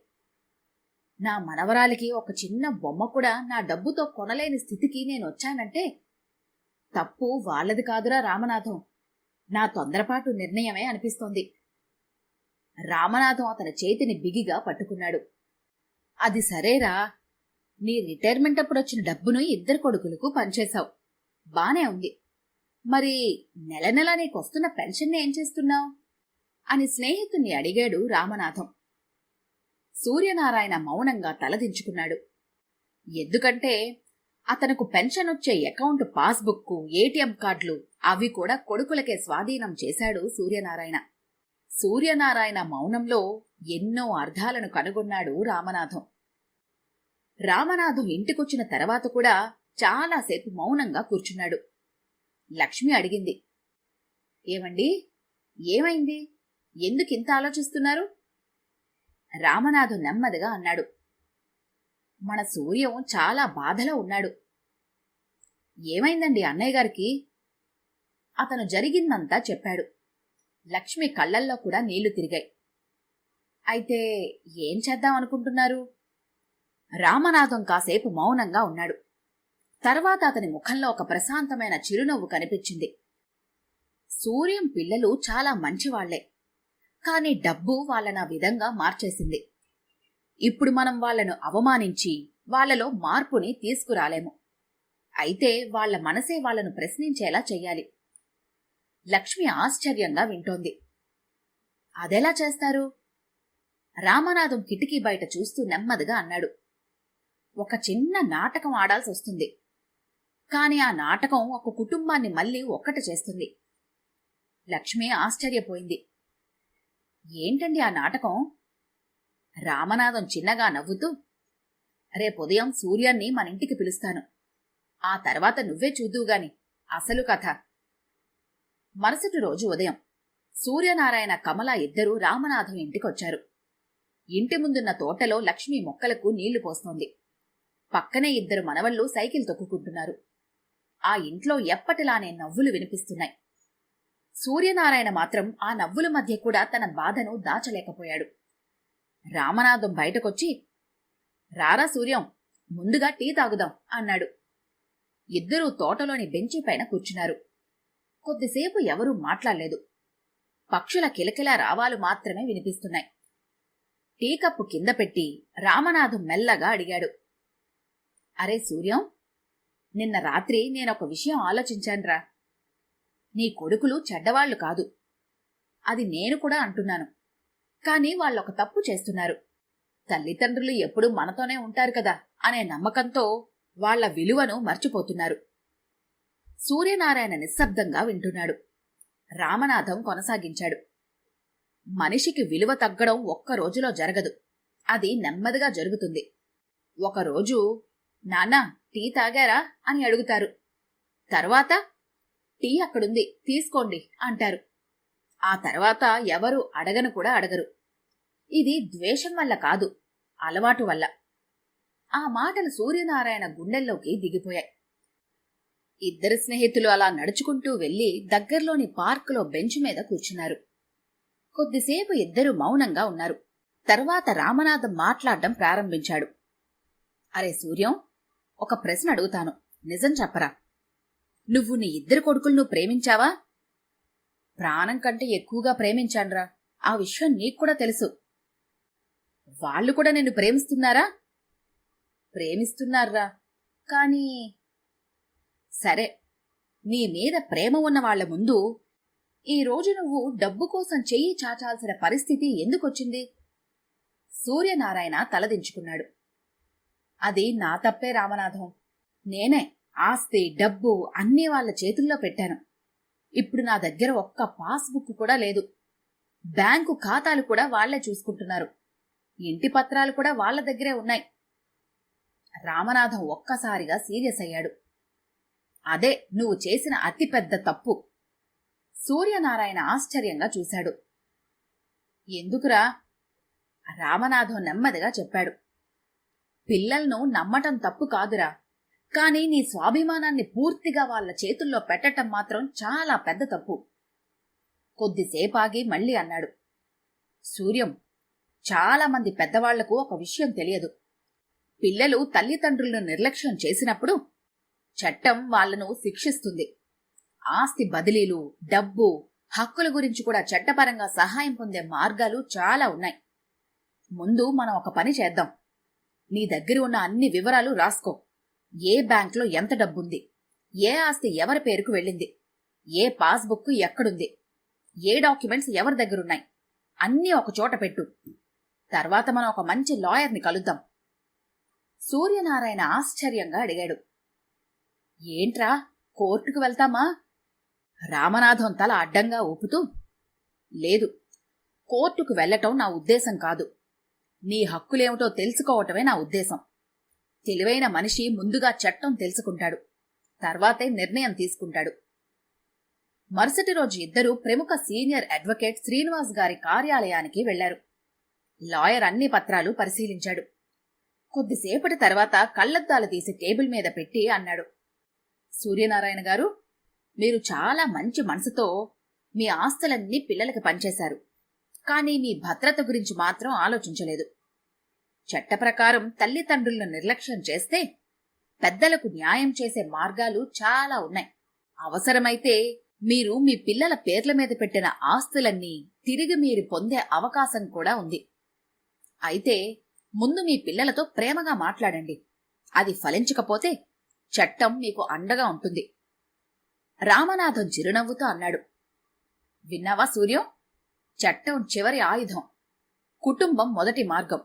నా మనవరాలికి ఒక చిన్న బొమ్మ కూడా నా డబ్బుతో కొనలేని స్థితికి నేనొచ్చానంటే తప్పు వాళ్ళది కాదురా రామనాథం. నా తొందరపాటు నిర్ణయమే అనిపిస్తోంది. రామనాథం అతని చేతిని బిగిగా పట్టుకున్నాడు. అది సరేరా, నీ రిటైర్మెంట్ అప్పుడొచ్చిన డబ్బును 2 కొడుకులకు పంచేశావు. బానే ఉంది. మరి నెల నెలా నీకొస్తున్న పెన్షన్ని ఏం చేస్తున్నావు అని స్నేహితుణ్ణి అడిగాడు రామనాథం. సూర్యనారాయణ మౌనంగా తలదించుకున్నాడు. ఎందుకంటే అతనుకు పెన్షన్ వచ్చే అకౌంట్ పాస్బుక్, ఏటీఎం కార్డులు అవి కూడా కొడుకులకే స్వాధీనం చేశాడు సూర్యనారాయణ. సూర్యనారాయణ మౌనంలో ఎన్నో అర్థాలను కనుగొన్నాడు రామనాథం. రామనాథం ఇంటికొచ్చిన తర్వాత కూడా చాలాసేపు మౌనంగా కూర్చున్నాడు. లక్ష్మి అడిగింది. ఏమండి, ఏమైంది? ఎందుకింత ఆలోచిస్తున్నారు? రామనాథం నెమ్మదిగా అన్నాడు. మన సూర్యం చాలా బాధలో ఉన్నాడు. ఏమైందండి అన్నయ్య గారికి? అతను జరిగిందంతా చెప్పాడు. లక్ష్మి కళ్లల్లో కూడా నీళ్లు తిరిగాయి. అయితే ఏం చేద్దాం అనుకుంటున్నారు? రామనాథం కాసేపు మౌనంగా ఉన్నాడు. తర్వాత అతని ముఖంలో ఒక ప్రశాంతమైన చిరునవ్వు కనిపించింది. సూర్యం పిల్లలు చాలా మంచివాళ్లే, కాని డబ్బు వాళ్ళనా విధంగా మార్చేసింది. ఇప్పుడు మనం వాళ్లను అవమానించి వాళ్లలో మార్పుని తీసుకురాలేము. అయితే వాళ్ల మనసే వాళ్లను ప్రశ్నించేలా చెయ్యాలి. లక్ష్మి ఆశ్చర్యంగా వింటోంది. అదెలా చేస్తారు? రామనాథం కిటికీ బయట చూస్తూ నెమ్మదిగా అన్నాడు. ఒక చిన్న నాటకం ఆడాల్సొస్తుంది. కాని ఆ నాటకం ఒక కుటుంబాన్ని మళ్లీ ఒక్కటి చేస్తుంది. లక్ష్మి ఆశ్చర్యపోయింది. ఏంటండి ఆ నాటకం? రామనాథం చిన్నగా నవ్వుతూ, రేపుదయం సూర్యాన్ని మనింటికి పిలుస్తాను. ఆ తర్వాత నువ్వే చూద్దువుగాని అసలు కథ. మరుసటి రోజు ఉదయం సూర్యనారాయణ, కమల ఇద్దరూ రామనాథం ఇంటికొచ్చారు. ఇంటి ముందున్న తోటలో లక్ష్మి మొక్కలకు నీళ్లు పోస్తోంది. పక్కనే ఇద్దరు మనవళ్లు సైకిల్ తొక్కుకుంటున్నారు. ఆ ఇంట్లో ఎప్పటిలానే నవ్వులు వినిపిస్తున్నాయి. సూర్యనారాయణ మాత్రం ఆ నవ్వుల మధ్య కూడా తన బాధను దాచలేకపోయాడు. రామనాథం బయటకొచ్చి, రారా సూర్యం, ముందుగా టీ తాగుదాం అన్నాడు. ఇద్దరూ తోటలోని బెంచిపైన కూర్చున్నారు. కొద్దిసేపు ఎవరూ మాట్లాడలేదు. పక్షుల కిలకిలా రావాలు మాత్రమే వినిపిస్తున్నాయి. టీ కప్పు కింద పెట్టి రామనాథం మెల్లగా అడిగాడు, అరే సూర్యం, నిన్న రాత్రి నేనొక విషయం ఆలోచించాన్రా. నీ కొడుకులు చెడ్డవాళ్లు కాదు, అది నేను కూడా అంటున్నాను. కాని వాళ్ళొక తప్పు చేస్తున్నారు. తల్లిదండ్రులు ఎప్పుడూ మనతోనే ఉంటారు కదా అనే నమ్మకంతో వాళ్ల విలువను మర్చిపోతున్నారు. సూర్యనారాయణ నిశ్శబ్దంగా వింటున్నాడు. రామనాథం కొనసాగించాడు, మనిషికి విలువ తగ్గడం ఒక్క రోజులో జరగదు, అది నెమ్మదిగా జరుగుతుంది. ఒకరోజు నాన్నా టీ తాగారా అని అడుగుతారు. తర్వాత టీ అక్కడుంది తీసుకోండి అంటారు. ఆ తర్వాత ఎవరూ అడగను కూడా అడగరు. ఇది ద్వేషం వల్ల కాదు, అలవాటు వల్ల. ఆ మాటలు సూర్యనారాయణ గుండెల్లోకి దిగిపోయాయి. ఇద్దరు స్నేహితులు అలా నడుచుకుంటూ వెళ్లి దగ్గర్లోని పార్కులో బెంచ్ మీద కూర్చున్నారు. కొద్దిసేపు ఇద్దరూ మౌనంగా ఉన్నారు. తర్వాత రామనాథం మాట్లాడడం ప్రారంభించాడు. అరే సూర్యం, ఒక ప్రశ్న అడుగుతాను, నిజం చెప్పరా. నువ్వు నీ ఇద్దరు కొడుకులను ప్రేమించావా? ప్రాణం కంటే ఎక్కువగా ప్రేమించాన్రా, ఆ విషయం నీకు కూడా తెలుసు. వాళ్ళు కూడా నిన్ను ప్రేమిస్తున్నారా? ప్రేమిస్తున్నారా, కానీ... సరే, నీ మీద ప్రేమ ఉన్న వాళ్ల ముందు ఈరోజు నువ్వు డబ్బు కోసం చెయ్యి చాచాల్సిన పరిస్థితి ఎందుకొచ్చింది? సూర్యనారాయణ తలదించుకున్నాడు. అది నా తప్పే రామనాథం. నేనే ఆస్తి డబ్బు అన్నీ వాళ్ల చేతుల్లో పెట్టాను. ఇప్పుడు నా దగ్గర ఒక్క పాస్బుక్ కూడా లేదు. బ్యాంకు ఖాతాలు కూడా వాళ్లే చూసుకుంటున్నారు. ఇంటి పత్రాలు కూడా వాళ్ల దగ్గరే ఉన్నాయి. రామనాథం ఒక్కసారిగా సీరియస్ అయ్యాడు. అదే నువ్వు చేసిన అతిపెద్ద తప్పు. సూర్యనారాయణ ఆశ్చర్యంగా చూశాడు. ఎందుకురా? రామనాథం నెమ్మదిగా చెప్పాడు. పిల్లలను నమ్మటం తప్పు కాదురా, కాని నీ స్వాభిమానాన్ని పూర్తిగా వాళ్ల చేతుల్లో పెట్టటం మాత్రం చాలా పెద్ద తప్పు. కొద్దిసేపాగి మళ్లీ అన్నాడు. సూర్యం, చాలా మంది పెద్దవాళ్లకు ఒక విషయం తెలియదు. పిల్లలు తల్లిదండ్రులను నిర్లక్ష్యం చేసినప్పుడు చట్టం వాళ్లను శిక్షిస్తుంది. ఆస్తి బదిలీలు, డబ్బు, హక్కుల గురించి కూడా చట్టపరంగా సహాయం పొందే మార్గాలు చాలా ఉన్నాయి. ముందు మనం ఒక పని చేద్దాం. నీ దగ్గర ఉన్న అన్ని వివరాలు రాసుకో. ఏ బ్యాంకులో ఎంత డబ్బుంది, ఏ ఆస్తి ఎవరి పేరుకు వెళ్ళింది, ఏ పాస్బుక్ ఎక్కడుంది, ఏ డాక్యుమెంట్స్ ఎవరి దగ్గరున్నాయి, అన్నీ ఒక చోట పెట్టు. తర్వాత మనం ఒక మంచి లాయర్ని కలుద్దాం. సూర్యనారాయణ ఆశ్చర్యంగా అడిగాడు. ఏంట్రా, కోర్టుకు వెళ్తామా? రామనాథం తల అడ్డంగా ఊపుతూ, లేదు, కోర్టుకు వెళ్లటం నా ఉద్దేశం కాదు. నీ హక్కులేమిటో తెలుసుకోవటమే నా ఉద్దేశం. తెలివైన మనిషి ముందుగా చట్టం తెలుసుకుంటాడు, తర్వాతే నిర్ణయం తీసుకుంటాడు. మరుసటి రోజు ఇద్దరూ ప్రముఖ సీనియర్ అడ్వకేట్ శ్రీనివాస్ గారి కార్యాలయానికి వెళ్లారు. లాయర్ అన్ని పత్రాలు పరిశీలించాడు. కొద్దిసేపటి తర్వాత కళ్లద్దాలు తీసి టేబుల్ మీద పెట్టి అన్నాడు. సూర్యనారాయణ గారు, మీరు చాలా మంచి మనసుతో మీ ఆస్తులన్నీ పిల్లలకి పంచేశారు. కానీ మీ భద్రత గురించి మాత్రం ఆలోచించలేదు. చట్ట ప్రకారం తల్లిదండ్రులను నిర్లక్ష్యం చేస్తే పెద్దలకు న్యాయం చేసే మార్గాలు చాలా ఉన్నాయి. అవసరమైతే మీరు మీ పిల్లల పేర్ల మీద పెట్టిన ఆస్తులన్నీ తిరిగి మీరు పొందే అవకాశం కూడా ఉంది. అయితే ముందు మీ పిల్లలతో ప్రేమగా మాట్లాడండి. అది ఫలించకపోతే చట్టం మీకు అండగా ఉంటుంది. రామనాథం చిరునవ్వుతో అన్నాడు. విన్నావా సూర్యం? చట్టం చివరి ఆయుధం, కుటుంబం మొదటి మార్గం.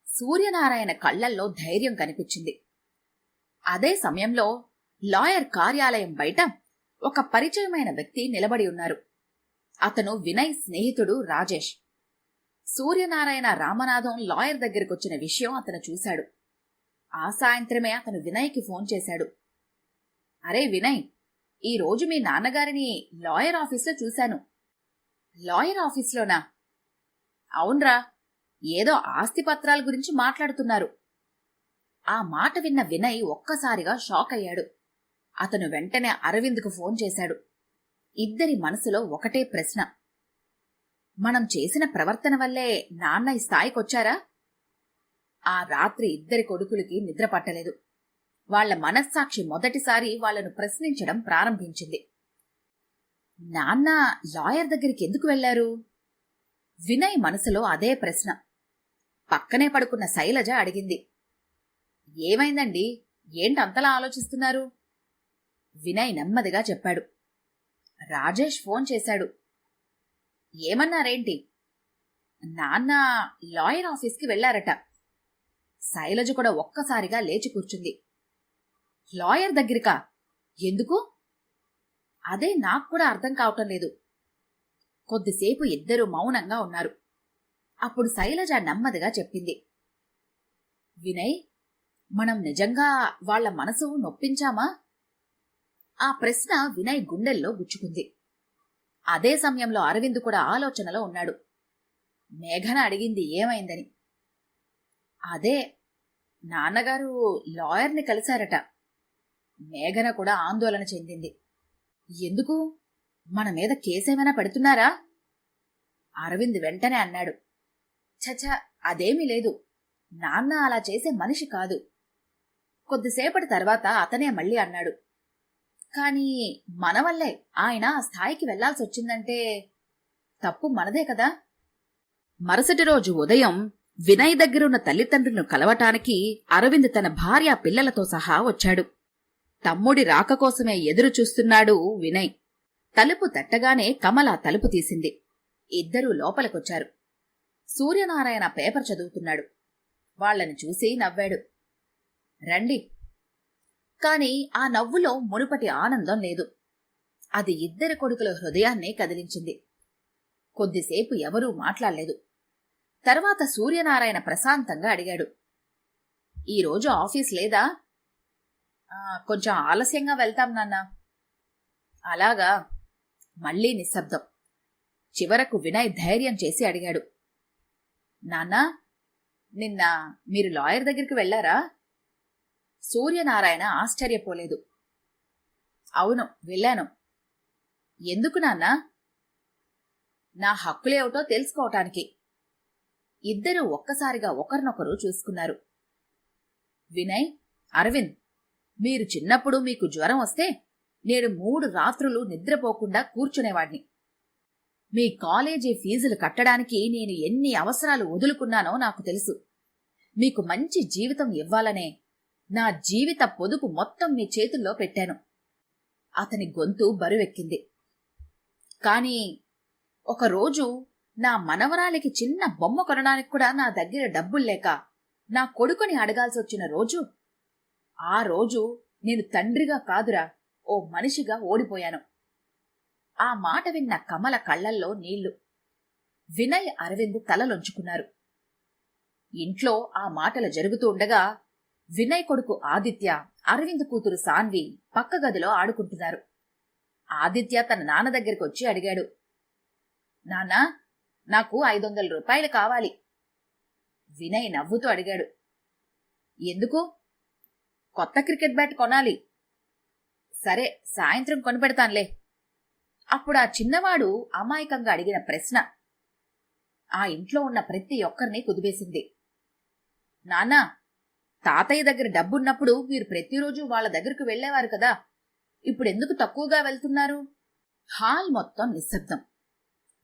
సూర్యనారాయణ కళ్లల్లో ధైర్యం కనిపించింది. అదే సమయంలో లాయర్ కార్యాలయం బయట ఒక పరిచయమైన వ్యక్తి నిలబడి ఉన్నారు. అతను వినయ్ స్నేహితుడు రాజేష్. సూర్యనారాయణ రామనాథం లాయర్ దగ్గరకొచ్చిన విషయం అతను చూశాడు. ఆ సాయంత్రమే అతను వినయ్కి ఫోన్ చేశాడు. అరే వినయ్, ఈ రోజు మీ నాన్నగారిని లాయర్ ఆఫీస్లో చూశాను. లాయర్ ఆఫీస్లోనా? అవునరా, ఏదో ఆస్తిపత్రాల గురించి మాట్లాడుతున్నారు. ఆ మాట విన్న వినయ్ ఒక్కసారిగా షాక్ అయ్యాడు. అతను వెంటనే అరవింద్కు ఫోన్ చేశాడు. ఇద్దరి మనసులో ఒకటే ప్రశ్న. మనం చేసిన ప్రవర్తన వల్లే నాన్న ఈ స్థాయికొచ్చారా? ఆ రాత్రి ఇద్దరి కొడుకులకి నిద్ర పట్టలేదు. వాళ్ల మనస్సాక్షి మొదటిసారి వాళ్లను ప్రశ్నించడం ప్రారంభించింది. నాన్న లాయర్ దగ్గరికి ఎందుకు వెళ్లారు? వినయ్ మనసులో అదే ప్రశ్న. పక్కనే పడుకున్న శైలజ అడిగింది. ఏమైందండి? ఏంటంతలా ఆలోచిస్తున్నారు? వినయ్ నెమ్మదిగా చెప్పాడు. రాజేష్ ఫోన్ చేశాడు. ఏమన్నారేంటి? నాన్న లాయర్ ఆఫీస్కి వెళ్లారట. శైలజ కూడా ఒక్కసారిగా లేచి కూర్చుంది. లాయర్ దగ్గరికా? ఎందుకు? అదే నాకు కూడా అర్థం కావటం లేదు. కొద్దిసేపు ఇద్దరూ మౌనంగా ఉన్నారు. అప్పుడు శైలజ నెమ్మదిగా చెప్పింది. వినయ్, మనం నిజంగా వాళ్ల మనసు నొప్పించామా? ఆ ప్రశ్న వినయ్ గుండెల్లో గుచ్చుకుంది. అదే సమయంలో అరవింద్ కూడా ఆలోచనలో ఉన్నాడు. మేఘన అడిగింది ఏమైందని. అదే, నాన్నగారు లాయర్ని కలిశారట. మేఘన కూడా ఆందోళన చెందింది. ఎందుకు? మన మీద కేసేమైనా పెడుతున్నారా? అరవింద్ వెంటనే అన్నాడు. చచ, అదేమీ లేదు. నాన్న అలా చేసే మనిషి కాదు. కొద్దిసేపటి తర్వాత అతనే మళ్ళీ అన్నాడు. కానీ మన వల్లే ఆయన ఆ స్థాయికి వెళ్లాల్సొచ్చిందంటే తప్పు మనదే కదా? మరుసటి రోజు ఉదయం వినయ్ దగ్గరున్న తల్లిదండ్రులను కలవటానికి అరవింద్ తన భార్య పిల్లలతో సహా వచ్చాడు. తమ్ముడి రాక కోసమే ఎదురు చూస్తున్నాడు వినయ్. తలుపు తట్టగానే కమల తలుపు తీసింది. ఇద్దరూ లోపలికొచ్చారు. సూర్యనారాయణ పేపర్ చదువుతున్నాడు. వాళ్లను చూసి నవ్వాడు. రండి. కాని ఆ నవ్వులో మునుపటి ఆనందం లేదు. అది ఇద్దరి కొడుకుల హృదయాన్నే కదిలించింది. కొద్దిసేపు ఎవరూ మాట్లాడలేదు. తర్వాత సూర్యనారాయణ ప్రశాంతంగా అడిగాడు. ఈరోజు ఆఫీస్ లేదా? కొంచెం ఆలస్యంగా వెళ్తాం నాన్నా. అలాగా? మళ్లీ నిశ్శబ్దం. చివరకు వినయ్ ధైర్యం చేసి అడిగాడు. నాన్నా, నిన్న మీరు లాయర్ దగ్గరికి వెళ్లారా? సూర్యనారాయణ ఆశ్చర్యపోలేదు. అవును, వెళ్ళాను. ఎందుకు నాన్నా? నా హక్కులేమిటో తెలుసుకోవటానికి. ఇద్దరూ ఒక్కసారిగా ఒకరినొకరు చూసుకున్నారు. వినయ్, అరవింద్, మీరు చిన్నప్పుడు మీకు జ్వరం వస్తే నేను 3 రాత్రులు నిద్రపోకుండా కూర్చునేవాడిని. మీ కాలేజీ ఫీజులు కట్టడానికి నేను ఎన్ని అవసరాలు వదులుకున్నానో నాకు తెలుసు. మీకు మంచి జీవితం ఇవ్వాలనే నా జీవిత పొదుపు మొత్తం మీ చేతుల్లో పెట్టాను. అతని గొంతు బరువెక్కింది. కాని ఒకరోజు నా మనవరాలికి చిన్న బొమ్మ కొనడానికి కూడా నా దగ్గర డబ్బుల్లేక నా కొడుకుని అడగాల్సొచ్చిన రోజు, ఆ రోజు నేను తండ్రిగా కాదురా, ఓ మనిషిగా ఓడిపోయాను. ఆ మాట విన్న కమల కళ్లల్లో నీళ్లు. వినయ్, అరవింద్ తలలొంచుకున్నారు. ఇంట్లో ఆ మాటలు జరుగుతూ ఉండగా వినయ్ కొడుకు ఆదిత్య, అరవింద్ కూతురు సాన్వి పక్క గదిలో ఆడుకుంటున్నారు. ఆదిత్య తన నాన్న దగ్గరికి వచ్చి అడిగాడు. నాన్నా, నాకు 500 రూపాయలు కావాలి. వినయ్ నవ్వుతూ అడిగాడు. ఎందుకు? కొత్త క్రికెట్ బ్యాట్ కొనాలి. సరే, సాయంత్రం కొనిపెడతాన్లే. అప్పుడు ఆ చిన్నవాడు అమాయకంగా అడిగిన ప్రశ్న ఆ ఇంట్లో ఉన్న ప్రతి ఒక్కరిని కుదిపేసింది. నాన్నా, తాతయ్య దగ్గర డబ్బున్నప్పుడు మీరు ప్రతిరోజు వాళ్ల దగ్గరకు వెళ్లేవారు కదా, ఇప్పుడెందుకు తక్కువగా వెళ్తున్నారు? హాల్ మొత్తం నిశ్శబ్దం.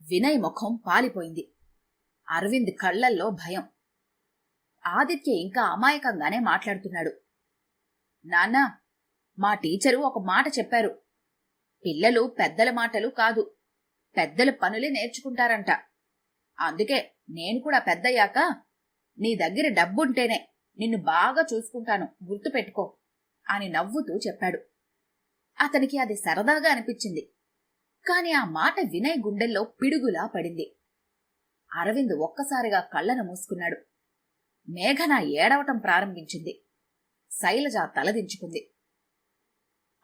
వినయ్ ముఖం పాలిపోయింది. అరవింద్ కళ్లల్లో భయం. ఆదిత్య ఇంకా అమాయకంగానే మాట్లాడుతున్నాడు. నాన్నా, మా టీచరు ఒక మాట చెప్పారు. పిల్లలు పెద్దల మాటలు కాదు, పెద్దల పనులే నేర్చుకుంటారంట. అందుకే నేను కూడా పెద్దయ్యాక నీ దగ్గర డబ్బుంటేనే నిన్ను బాగా చూసుకుంటాను, గుర్తుపెట్టుకో అని నవ్వుతూ చెప్పాడు. అతనికి అది సరదాగా అనిపించింది. కాని ఆ మాట వినయ్ గుండెల్లో పిడుగులా పడింది. అరవింద్ ఒక్కసారిగా కళ్లను మూసుకున్నాడు. మేఘన ఏడవటం ప్రారంభించింది. శైలజ తలదించుకుంది.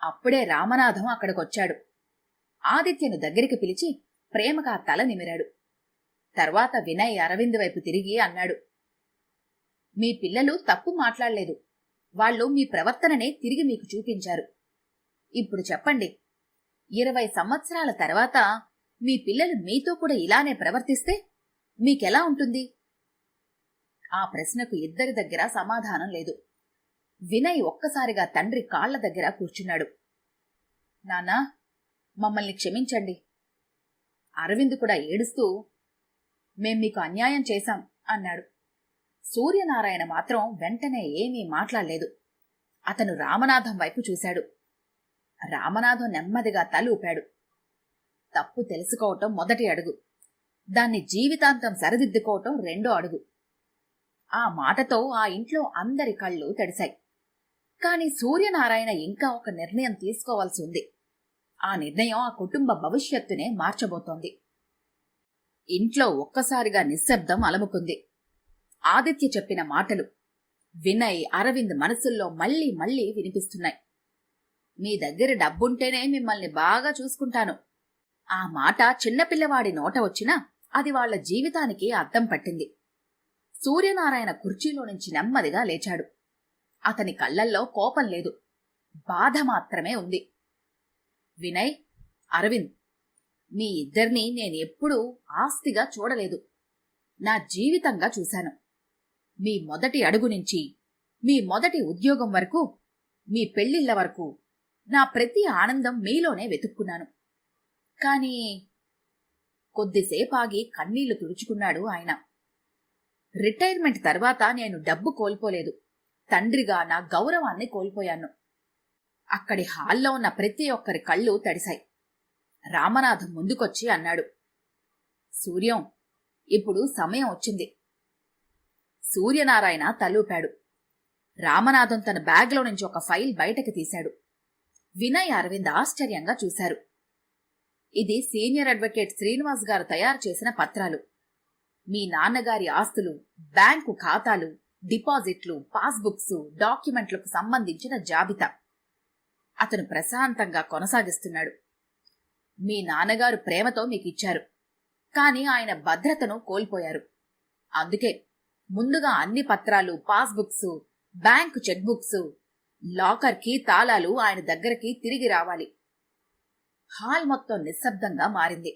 అప్పుడే రామనాథం అక్కడికొచ్చాడు. ఆదిత్యను దగ్గరికి పిలిచి ప్రేమగా తల నిమిరాడు. తర్వాత వినయ్ అరవింద్ వైపు తిరిగి అన్నాడు, మీ పిల్లలు తప్పు మాట్లాడలేదు. వాళ్ళు మీ ప్రవర్తననే తిరిగి మీకు చూపించారు. ఇప్పుడు చెప్పండి, 20 సంవత్సరాల తర్వాత మీ పిల్లలు మీతో కూడా ఇలానే ప్రవర్తిస్తే మీకెలా ఉంటుంది? ఆ ప్రశ్నకు ఇద్దరి దగ్గర సమాధానం లేదు. వినయ్ ఒక్కసారిగా తండ్రి కాళ్ల దగ్గర కూర్చున్నాడు. నాన్నా, మమ్మల్ని క్షమించండి. అరవింద్ కూడా ఏడుస్తూ, మేం మీకు అన్యాయం చేశాం అన్నాడు. సూర్యనారాయణ మాత్రం వెంటనే ఏమీ మాట్లాడలేదు. అతను రామనాథం వైపు చూశాడు. రామనాథం నెమ్మదిగా తల ఊపాడు. తప్పు తెలుసుకోవటం మొదటి అడుగు, దాన్ని జీవితాంతం సరిదిద్దుకోవటం రెండో అడుగు. ఆ మాటతో ఆ ఇంట్లో అందరి కళ్ళు తడిశాయి. కాని సూర్యనారాయణ ఇంకా ఒక నిర్ణయం తీసుకోవాల్సి ఉంది. ఆ నిర్ణయం ఆ కుటుంబ భవిష్యత్తునే మార్చబోతోంది. ఇంట్లో ఒక్కసారిగా నిశ్శబ్దం అలముకుంది. ఆదిత్య చెప్పిన మాటలు వినయ్, అరవింద్ మనసుల్లో మళ్లీ మళ్లీ వినిపిస్తున్నాయి. మీ దగ్గర డబ్బుంటేనే మిమ్మల్ని బాగా చూసుకుంటాను. ఆ మాట చిన్నపిల్లవాడి నోట వచ్చినా అది వాళ్ల జీవితానికి అద్దం పట్టింది. సూర్యనారాయణ కుర్చీలో నుంచి నెమ్మదిగా లేచాడు. అతని కళ్లల్లో కోపం లేదు, బాధ మాత్రమే ఉంది. వినయ్, అరవింద్, మీ ఇద్దరినీ నేనెప్పుడూ ఆస్తిగా చూడలేదు. నా జీవితంగా చూశాను. మీ మొదటి అడుగు నుంచి మీ మొదటి ఉద్యోగం వరకు, మీ పెళ్లిళ్ల వరకు నా ప్రతి ఆనందం మీలోనే వెతుక్కున్నాను. కాని కొద్దిసేపాగి కన్నీళ్లు తుడుచుకున్నాడు ఆయన. రిటైర్మెంట్ తర్వాత నేను డబ్బు కోల్పోలేదు, తండ్రిగా నా గౌరవాన్ని కోల్పోయాను. అక్కడి హాల్లో ఉన్న ప్రతి ఒక్కరి కళ్ళు తడిశాయి. రామనాథం ముందుకొచ్చి అన్నాడు, సూర్యం, ఇప్పుడు సమయం వచ్చింది. సూర్యనారాయణ తలూపాడు. రామనాథం తన బ్యాగ్లో నుంచి ఒక ఫైల్ బయటకు తీశాడు. వినయ్, అరవింద్ ఆశ్చర్యంగా చూశారు. ఇది సీనియర్ అడ్వకేట్ శ్రీనివాస్ గారు తయారు చేసిన పత్రాలు. మీ నాన్నగారి ఆస్తులు, బ్యాంకు ఖాతాలు, డిపాజిట్లు, పాస్బుక్స్, డాక్యుమెంట్లకు సంబంధించిన జాబితా. అతను ప్రశాంతంగా కొనసాగిస్తున్నాడు. మీ నాన్నగారు ప్రేమతో మీకిచ్చారు, కాని ఆయన భద్రతను కోల్పోయారు. అందుకే ముందుగా అన్ని పత్రాలు, పాస్బుక్స్, బ్యాంకు చెక్బుక్స్, లాకర్కి తాళాలు ఆయన దగ్గరికి తిరిగి రావాలి. హాల్ మొత్తం నిశ్శబ్దంగా మారింది.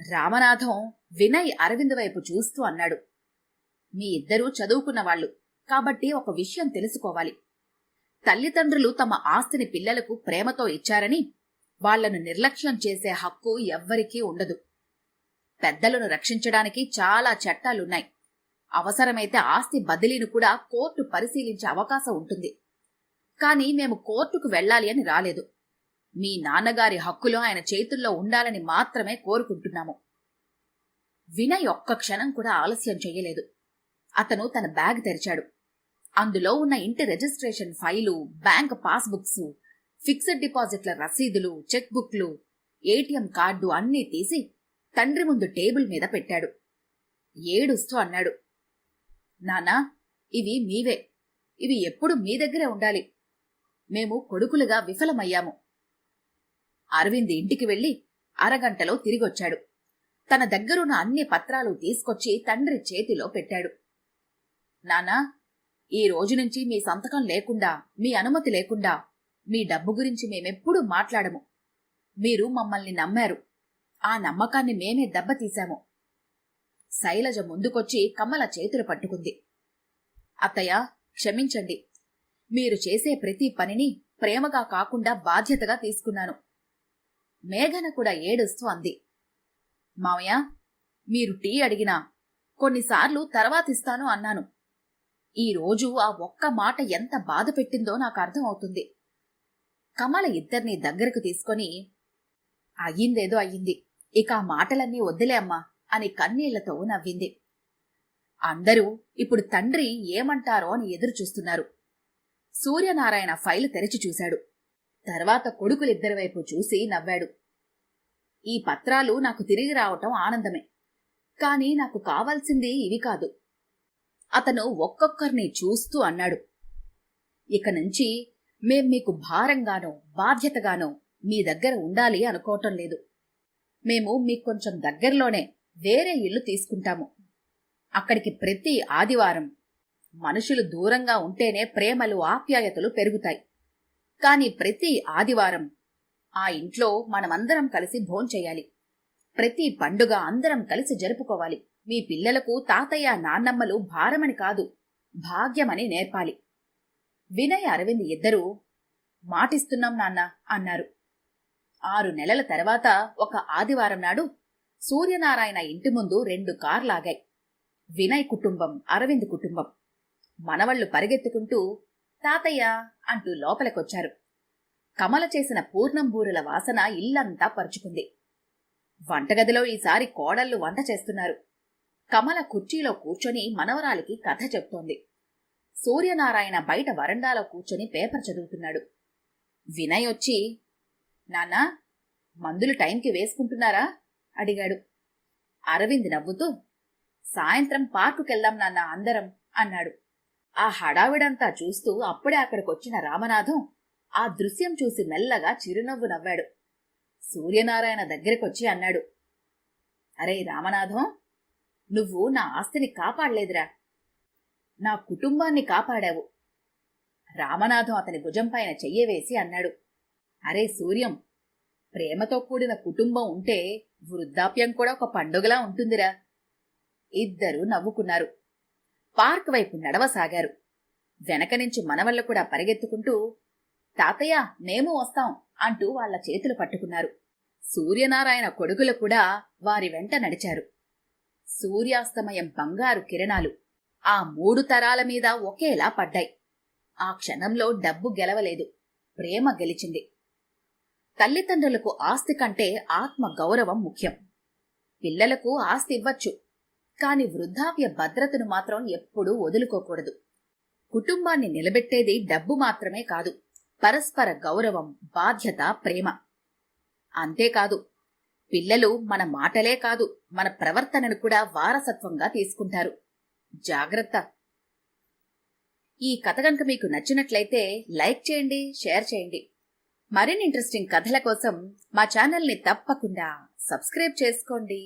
రామనాథం వినయ్, అరవింద్ వైపు చూస్తూ అన్నాడు, మీ ఇద్దరూ చదువుకున్నవాళ్లు కాబట్టి ఒక విషయం తెలుసుకోవాలి. తల్లిదండ్రులు తమ ఆస్తిని పిల్లలకు ప్రేమతో ఇచ్చారని వాళ్లను నిర్లక్ష్యం చేసే హక్కు ఎవ్వరికీ ఉండదు. పెద్దలను రక్షించడానికి చాలా చట్టాలున్నాయి. అవసరమైతే ఆస్తి బదిలీని కూడా కోర్టు పరిశీలించే అవకాశం ఉంటుంది. కాని మేము కోర్టుకు వెళ్లాలి అని రాలేదు. మీ నాన్నగారి హక్కులు ఆయన చేతుల్లో ఉండాలని మాత్రమే కోరుకుంటున్నాము. వినయ్ ఒక్క క్షణం కూడా ఆలస్యం చెయ్యలేదు. అతను తన బ్యాగ్ తెరిచాడు. అందులో ఉన్న ఇంటి registration file, bank passbooks, fixed డిపాజిట్ల రసీదులు, చెక్ బుక్లు, ఏటీఎం కార్డు అన్నీ తీసి తండ్రి ముందు టేబుల్ మీద పెట్టాడు. ఏడుస్తూ అన్నాడు, నాన్నా, ఇవి మీవే. ఇవి ఎప్పుడు మీ దగ్గరే ఉండాలి. మేము కొడుకులుగా విఫలమయ్యాము. అరవింద్ ఇంటికి వెళ్లి అరగంటలో తిరిగొచ్చాడు. తన దగ్గరున్న అన్ని పత్రాలు తీసుకొచ్చి తండ్రి చేతిలో పెట్టాడు. నాన్నా, ఈ రోజు నుంచి మీ సంతకం లేకుండా, మీ అనుమతి లేకుండా మీ డబ్బు గురించి మేమెప్పుడూ మాట్లాడము. మీరు మమ్మల్ని నమ్మారు. ఆ నమ్మకాన్ని మేమే దెబ్బతీశాము. శైలజ ముందుకొచ్చి కమల చేతులు పట్టుకుంది. అత్తయ్య, క్షమించండి. మీరు చేసే ప్రతి పనిని ప్రేమగా కాకుండా బాధ్యతగా తీసుకున్నాను. మేఘన కూడా ఏడుస్తూ అంది, మావయ్య, మీరు టీ అడిగినా కొన్నిసార్లు తర్వాతిస్తాను అన్నాను. ఈ రోజు ఆ ఒక్క మాట ఎంత బాధ పెట్టిందో నాకు అర్థం అవుతుంది. కమల ఇద్దరినీ దగ్గరకు తీసుకొని, అయ్యిందేదో అయ్యింది, ఇక ఆ మాటలన్నీ వద్దులే అమ్మా అని కన్నీళ్లతో నవ్వింది. అందరూ ఇప్పుడు తండ్రి ఏమంటారో అని ఎదురు చూస్తున్నారు. సూర్యనారాయణ ఫైలు తెరిచి చూశాడు. తర్వాత కొడుకులిద్దరి వైపు చూసి నవ్వాడు. ఈ పత్రాలు నాకు తిరిగి రావటం ఆనందమే, కాని నాకు కావాల్సింది ఇవి కాదు. అతను ఒక్కొక్కరిని చూస్తూ అన్నాడు, ఇక నుంచి మేం మీకు భారంగానో బాధ్యతగానో మీ దగ్గర ఉండాలి అనుకోవటం లేదు. మేము మీకు కొంచెం దగ్గరలోనే వేరే ఇల్లు తీసుకుంటాము. అక్కడికి ప్రతి ఆదివారం మనుషులు దూరంగా ఉంటేనే ప్రేమలు ఆప్యాయతలు పెరుగుతాయి. కాని ప్రతి ఆదివారం ఆ ఇంట్లో మనమందరం కలిసి భోంచెయ్యాలి. ప్రతి పండుగ అందరం కలిసి జరుపుకోవాలి. మీ పిల్లలకు తాతయ్య నాన్నమ్మలు భారమని కాదు, భాగ్యమని నేర్పాలి. వినయ్, అరవింద్ ఇద్దరూ మాటిస్తున్నాం నాన్న అన్నారు. 6 నెలల తర్వాత ఒక ఆదివారం నాడు సూర్యనారాయణ ఇంటి ముందు 2 కార్లాగాయి. వినయ్ కుటుంబం, అరవింద్ కుటుంబం. మనవళ్లు పరిగెత్తుకుంటూ తాతయ్య అంటూ లోపలికొచ్చారు. కమల చేసిన పూర్ణం బూరెల వాసన ఇల్లంతా పరుచుకుంది. వంటగదిలో ఈసారి కోడళ్లు వంట చేస్తున్నారు. కమల కుర్చీలో కూర్చొని మనవరాలికి కథ చెప్తోంది. సూర్యనారాయణ బయట వరండాలో కూర్చొని పేపర్ చదువుతున్నాడు. వినయ్ వచ్చి, నాన్నా, మందులు టైంకి వేసుకుంటున్నారా అడిగాడు. అరవింద్ నవ్వుతూ, సాయంత్రం పార్కుకెళ్దాం నాన్న అందరం అన్నాడు. ఆ హడావిడంతా చూస్తూ అప్పుడే అక్కడికొచ్చిన రామనాథం ఆ దృశ్యం చూసి మెల్లగా చిరునవ్వు నవ్వాడు. సూర్యనారాయణ దగ్గరకొచ్చి అన్నాడు, అరే రామనాథం, నువ్వు నా ఆస్తిని కాపాడలేదురా, నా కుటుంబాన్ని కాపాడావు. రామనాథం అతని భుజంపైన చెయ్యవేసి అన్నాడు, అరే సూర్యం, ప్రేమతో కూడిన కుటుంబం ఉంటే వృద్ధాప్యం కూడా ఒక పండుగలా ఉంటుందిరా. ఇద్దరూ నవ్వుకున్నారు. పార్క్ వైపు నడవసాగారు. వెనక నుంచి మనవళ్లు కూడా పరిగెత్తుకుంటూ, తాతయ్య మేము వస్తాం అంటూ వాళ్ల చేతులు పట్టుకున్నారు. సూర్యనారాయణ కొడుకులు కూడా వారి వెంట నడిచారు. సూర్యాస్తమయం బంగారు కిరణాలు ఆ 3 తరాల మీద ఒకేలా పడ్డాయి. ఆ క్షణంలో డబ్బు గెలవలేదు, ప్రేమ గెలిచింది. తల్లిదండ్రులకు ఆస్తి కంటే ఆత్మ గౌరవం ముఖ్యం. పిల్లలకు ఆస్తి ఇవ్వచ్చు, కాని వృద్ధాప్య భద్రతను మాత్రం ఎప్పుడూ వదులుకోకూడదు. కుటుంబాన్ని నిలబెట్టేది డబ్బు మాత్రమే కాదు, పరస్పర గౌరవం, బాధ్యత, ప్రేమ. అంతేకాదు, పిల్లలు మన మాటలే కాదు, మన ప్రవర్తనను కూడా వారసత్వంగా తీసుకుంటారు. జాగ్రత్త. ఈ కథ గనుక మీకు నచ్చినట్లయితే లైక్ చేయండి, షేర్ చేయండి. మరిన్ని ఇంట్రెస్టింగ్ కథల కోసం మా ఛానల్ని తప్పకుండా సబ్స్క్రైబ్ చేసుకోండి.